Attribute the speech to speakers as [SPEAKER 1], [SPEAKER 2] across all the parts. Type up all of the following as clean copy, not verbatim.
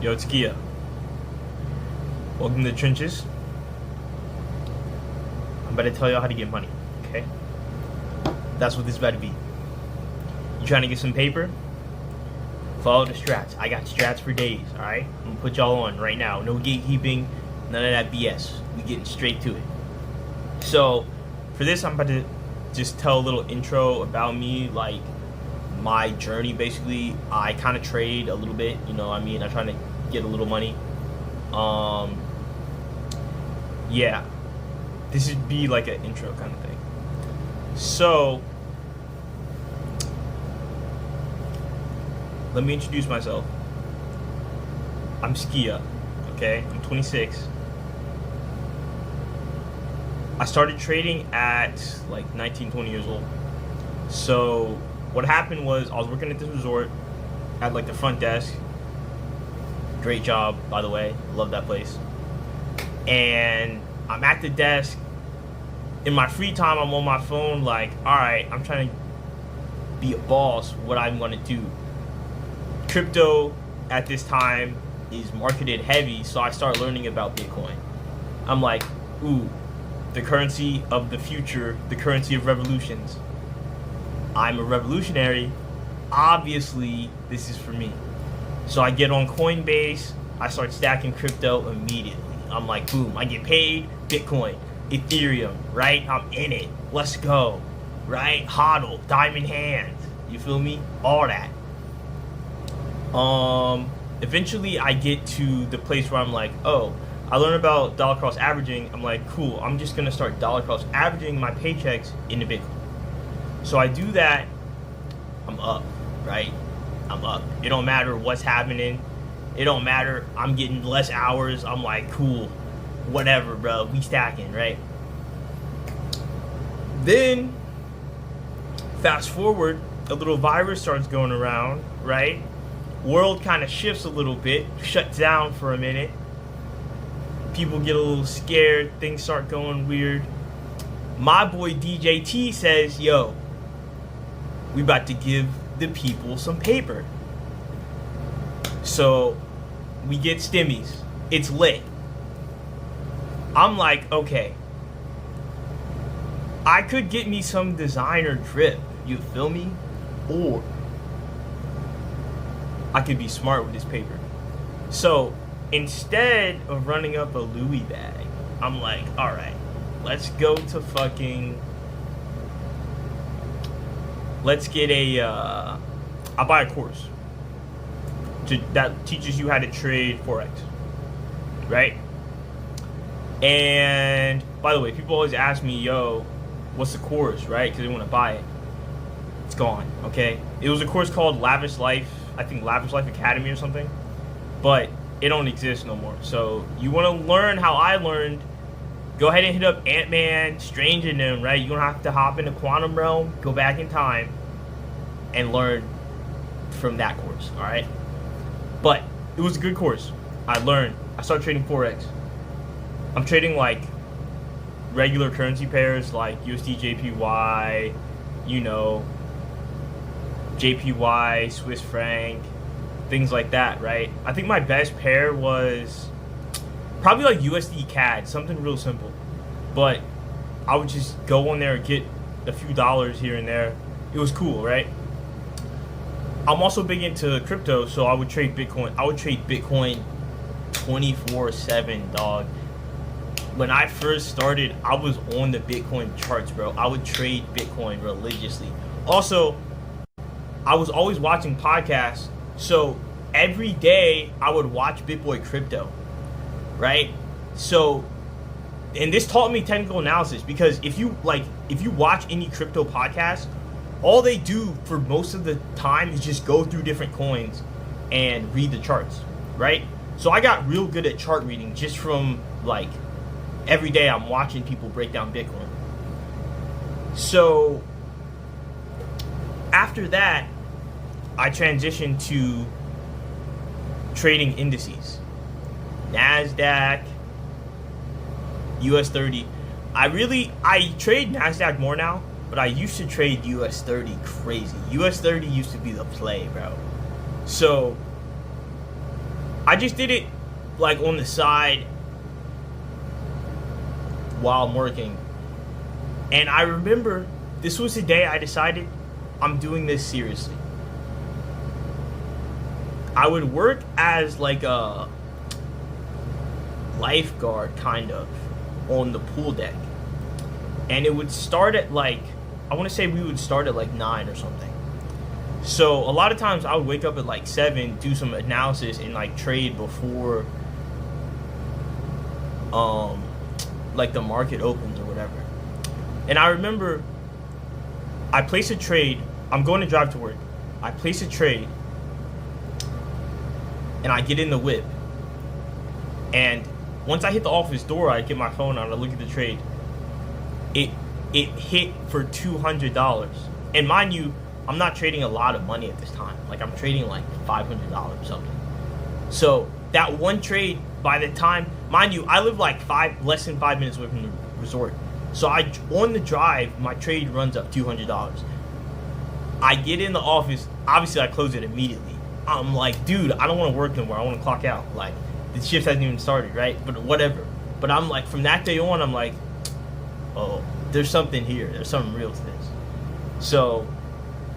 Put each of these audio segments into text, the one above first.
[SPEAKER 1] Yo, it's Kia. Welcome to the trenches. I'm about to tell y'all how to get money, okay? That's what this is about to be. You trying to get some paper? Follow the strats. I got strats for days, alright? I'm gonna put y'all on right now. No gatekeeping, none of that BS. We getting straight to it. So, for this, I'm about to just tell a little intro about me, like my journey basically. I kind of trade a little bit, you know what I mean? I'm trying to get a little money. Yeah. This would be like an intro kind of thing. So, let me introduce myself. I'm Skia, okay? I'm 26. I started trading at like 19, 20 years old. So, what happened was I was working at this resort at like the front desk. Great job, by the way. Love that place. And I'm at the desk. In my free time, I'm on my phone like, alright, I'm trying to be a boss. What I'm going to do. Crypto at this time is marketed heavy, so I start learning about Bitcoin. I'm like, ooh, the currency of the future, the currency of revolutions. I'm a revolutionary. Obviously, this is for me. So I get on Coinbase. I start stacking crypto immediately. I'm like, boom, I get paid. Bitcoin, Ethereum, right? I'm in it. Let's go, right? HODL, diamond hands. You feel me? All that. Eventually I get to the place where I'm like, oh, I learned about dollar cost averaging. I'm like, cool, I'm just gonna start dollar cost averaging my paychecks into Bitcoin. So I do that, I'm up, right? I'm up. It don't matter what's happening. It don't matter. I'm getting less hours. I'm like, cool, whatever, bro. We stacking, right? Then, fast forward, a little virus starts going around, right? World kind of shifts a little bit, shuts down for a minute. People get a little scared. Things start going weird. My boy DJT says, yo, we about to give the people some paper. So we get stimmies. It's lit. I'm like, okay, I could get me some designer drip, you feel me? Or I could be smart with this paper. So instead of running up a Louis bag, I'm like, alright, let's go to fucking, let's get I'll buy a course that teaches you how to trade Forex, right? And by the way, people always ask me, yo, what's the course, right? Because they want to buy it. It's gone, okay? It was a course called Lavish Life, I think Lavish Life Academy or something, but it don't exist no more. So you want to learn how I learned, go ahead and hit up Ant-Man, Strange in them, right? You're going to have to hop into Quantum Realm, go back in time, and learn from that course, all right? But it was a good course. I learned. I started trading Forex. I'm trading like regular currency pairs like USD JPY, you know, JPY, Swiss franc, things like that, right? I think my best pair was probably like USD CAD, something real simple. But I would just go on there and get a few dollars here and there. It was cool, right? I'm also big into crypto, so I would trade Bitcoin. I would trade Bitcoin 24/7, dog. When I first started, I was on the Bitcoin charts, bro. I would trade Bitcoin religiously. Also, I was always watching podcasts, so every day I would watch BitBoy Crypto, right? So, and this taught me technical analysis, because if you watch any crypto podcast, all they do for most of the time is just go through different coins and read the charts, right? So I got real good at chart reading just from like every day I'm watching people break down Bitcoin. So after that, I transitioned to trading indices. NASDAQ, US 30. I trade NASDAQ more now, but I used to trade US 30 crazy. US 30 used to be the play, bro. So I just did it like on the side while I'm working. And I remember this was the day I decided I'm doing this seriously. I would work as like a lifeguard kind of on the pool deck. And it would start at like, I want to say we would start at like 9 or something. So a lot of times I would wake up at like 7, do some analysis and like trade before like the market opens or whatever. And I remember I place a trade. I'm going to drive to work. I place a trade and I get in the whip. And once I hit the office door, I get my phone out and I look at the trade. It hit for $200. And mind you, I'm not trading a lot of money at this time. Like I'm trading like $500 or something. So that one trade, by the time, mind you, I live like less than 5 minutes away from the resort. So on the drive, my trade runs up $200. I get in the office. Obviously, I close it immediately. I'm like, dude, I don't want to work no more. I want to clock out. Like, the shift hasn't even started, right? But whatever. But I'm like, from that day on, I'm like, oh, there's something here. There's something real to this. So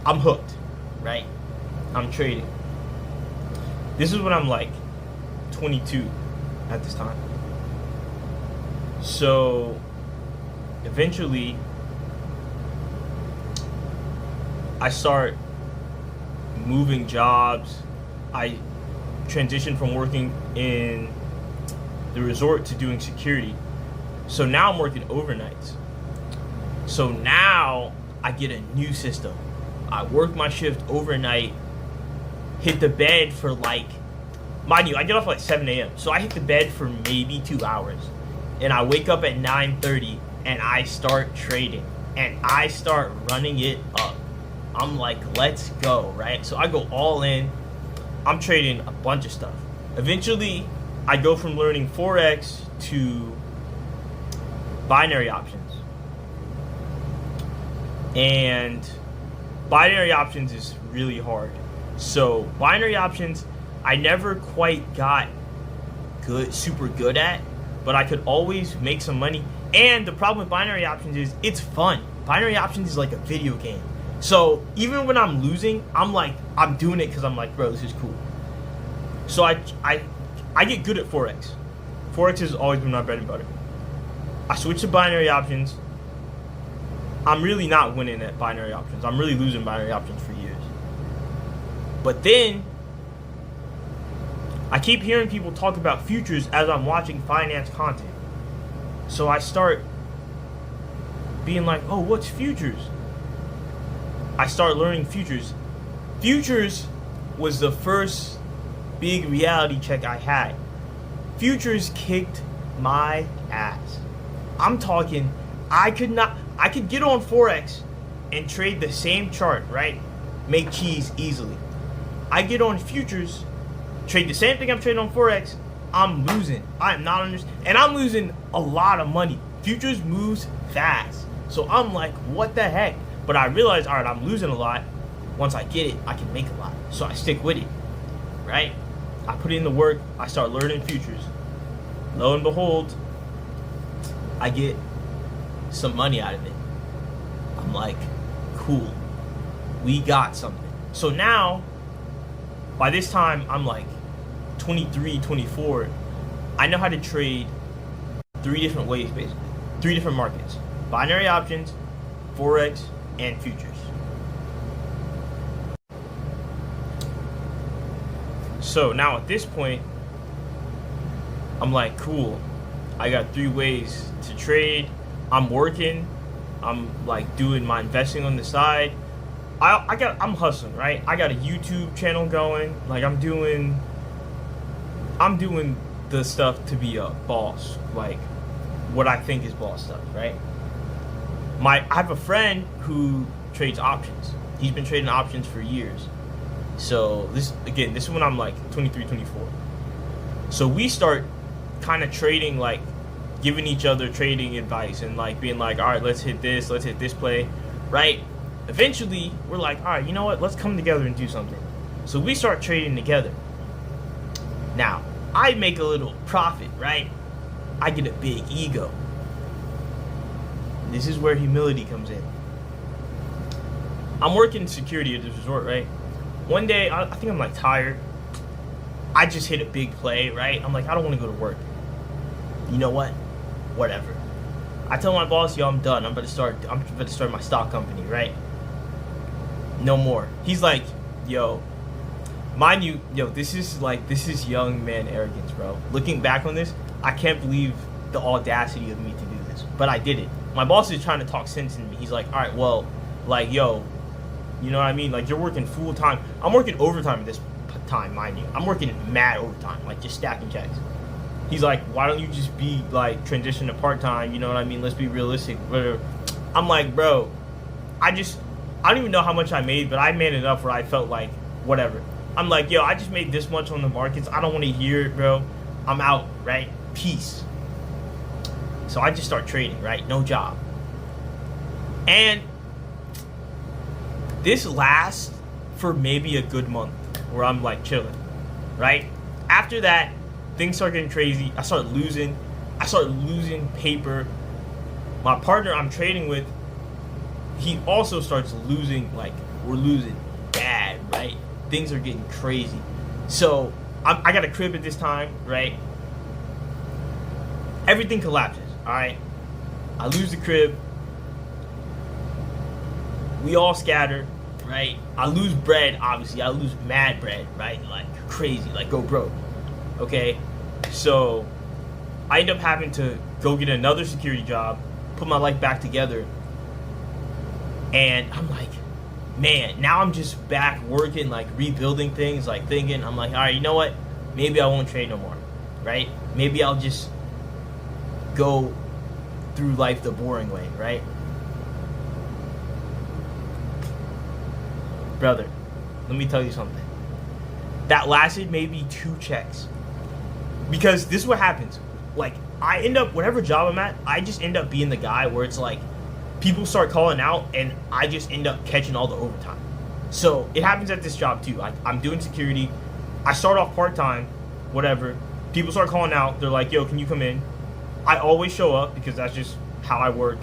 [SPEAKER 1] I'm hooked, right? I'm trading. This is when I'm like 22 at this time. So eventually I start moving jobs. I transitioned from working in the resort to doing security. So now I'm working overnights. So now I get a new system. I work my shift overnight, hit the bed for like, mind you, I get off at like 7 a.m. So I hit the bed for maybe 2 hours. And I wake up at 9:30 and I start trading. And I start running it up. I'm like, let's go, right? So I go all in. I'm trading a bunch of stuff. Eventually, I go from learning Forex to binary options. And binary options is really hard. So binary options, I never quite got super good at, but I could always make some money. And the problem with binary options is it's fun. Binary options is like a video game. So even when I'm losing, I'm doing it because I'm like, bro, this is cool. So I get good at Forex. Forex has always been my bread and butter. I switch to binary options. I'm really not winning at binary options. I'm really losing binary options for years. But then I keep hearing people talk about futures as I'm watching finance content. So I start being like, oh, what's futures? I start learning futures. Futures was the first big reality check I had. Futures kicked my ass. I'm talking, I could get on Forex and trade the same chart, right? Make cheese easily. I get on futures, trade the same thing I'm trading on Forex, I'm losing. I am not understanding. And I'm losing a lot of money. Futures moves fast. So I'm like, what the heck? But I realized, all right, I'm losing a lot. Once I get it, I can make a lot. So I stick with it, right? I put in the work. I start learning futures. Lo and behold, I get some money out of it. I'm like, cool. We got something. So now, by this time, I'm like 23, 24. I know how to trade 3 different ways, basically. 3 different markets. Binary options, Forex, and futures. So now at this point, I'm like, cool. I got 3 ways to trade. I'm working. I'm like doing my investing on the side. I'm hustling, right? I got a YouTube channel going. Like I'm doing the stuff to be a boss, like what I think is boss stuff, right? I have a friend who trades options. He's been trading options for years. So this is when I'm like 23, 24. So we start kind of trading, like giving each other trading advice and like being like, all right, let's hit this play, right? Eventually, we're like, all right, you know what? Let's come together and do something. So we start trading together. Now, I make a little profit, right? I get a big ego. This is where humility comes in. I'm working security at this resort, right? One day, I think I'm like tired. I just hit a big play, right? I'm like, I don't want to go to work. You know what? Whatever. I tell my boss, yo, I'm done. I'm about to start my stock company, right? No more. He's like, yo, mind you, this is young man arrogance, bro. Looking back on this, I can't believe the audacity of me to do this. But I did it. My boss is trying to talk sense into me. He's like, all right, well, like, yo, you know what I mean? Like, you're working full time. I'm working overtime at this time, mind you. I'm working mad overtime, like just stacking checks. He's like, why don't you just be like transition to part time? You know what I mean? Let's be realistic. I'm like, bro, I don't even know how much I made, but I made enough where I felt like whatever. I'm like, yo, I just made this much on the markets. I don't want to hear it, bro. I'm out, right? Peace. So I just start trading, right? No job. And this lasts for maybe a good month where I'm like chilling, right? After that, things start getting crazy. I start losing paper. My partner I'm trading with, he also starts losing, like, we're losing bad, right? Things are getting crazy. So I got a crib at this time, right? Everything collapses, all right? I lose the crib. We all scatter, right? I lose bread, obviously. I lose mad bread, right? Like crazy, like go broke. Okay? So I end up having to go get another security job, put my life back together. And I'm like, man, now I'm just back working, like rebuilding things, like thinking, I'm like, all right, you know what? Maybe I won't trade no more, right? Maybe I'll just go through life the boring way, right? Brother, let me tell you something. That lasted maybe 2 checks. Because this is what happens. Like, I end up, whatever job I'm at, I just end up being the guy where it's like, people start calling out and I just end up catching all the overtime. So it happens at this job too. I'm doing security. I start off part-time, whatever. People start calling out. They're like, yo, can you come in? I always show up because that's just how I work.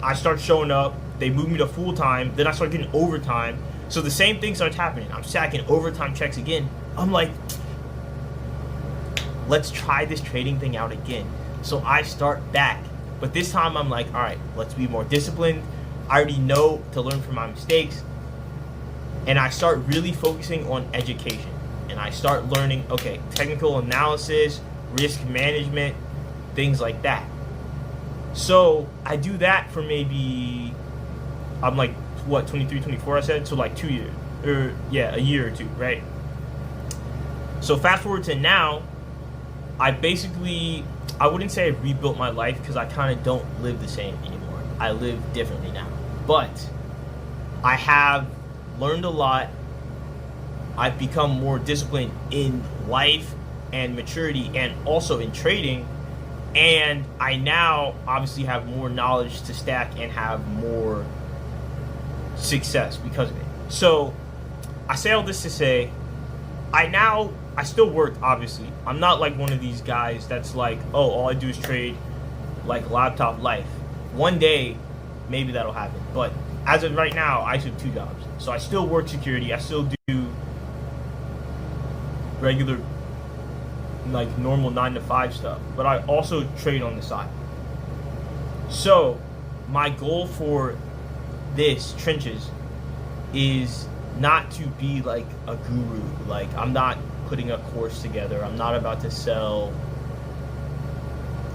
[SPEAKER 1] I start showing up. They move me to full-time. Then I start getting overtime. So the same thing starts happening. I'm stacking overtime checks again. I'm like, let's try this trading thing out again. So I start back. But this time I'm like, all right, let's be more disciplined. I already know to learn from my mistakes. And I start really focusing on education. And I start learning, okay, technical analysis, risk management, things like that. So I do that for maybe, I'm like, what, 23, 24 I said? So like 2 years. Or yeah, a year or two, right? So fast forward to now, I wouldn't say I rebuilt my life because I kind of don't live the same anymore. I live differently now. But I have learned a lot. I've become more disciplined in life and maturity and also in trading. And I now obviously have more knowledge to stack and have more success because of it. So I say all this to say, I still work, obviously. I'm not like one of these guys that's like, oh, all I do is trade, like laptop life. One day, maybe that'll happen. But as of right now, I have 2 jobs. So I still work security. I still do regular, like normal 9-to-5 stuff. But I also trade on the side. So my goal for this, Trenches, is not to be like a guru. Like, I'm not putting a course together. I'm not about to sell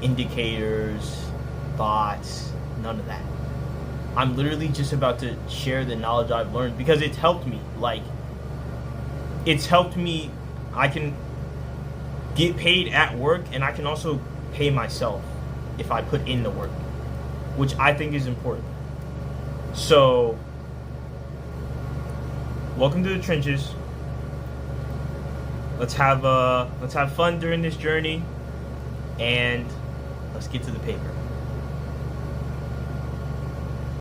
[SPEAKER 1] indicators, bots, none of that. I'm literally just about to share the knowledge I've learned because it's helped me. Like, it's helped me. I can get paid at work and I can also pay myself if I put in the work, which I think is important. So, welcome to the Trenches. Let's have fun during this journey, and let's get to the paper.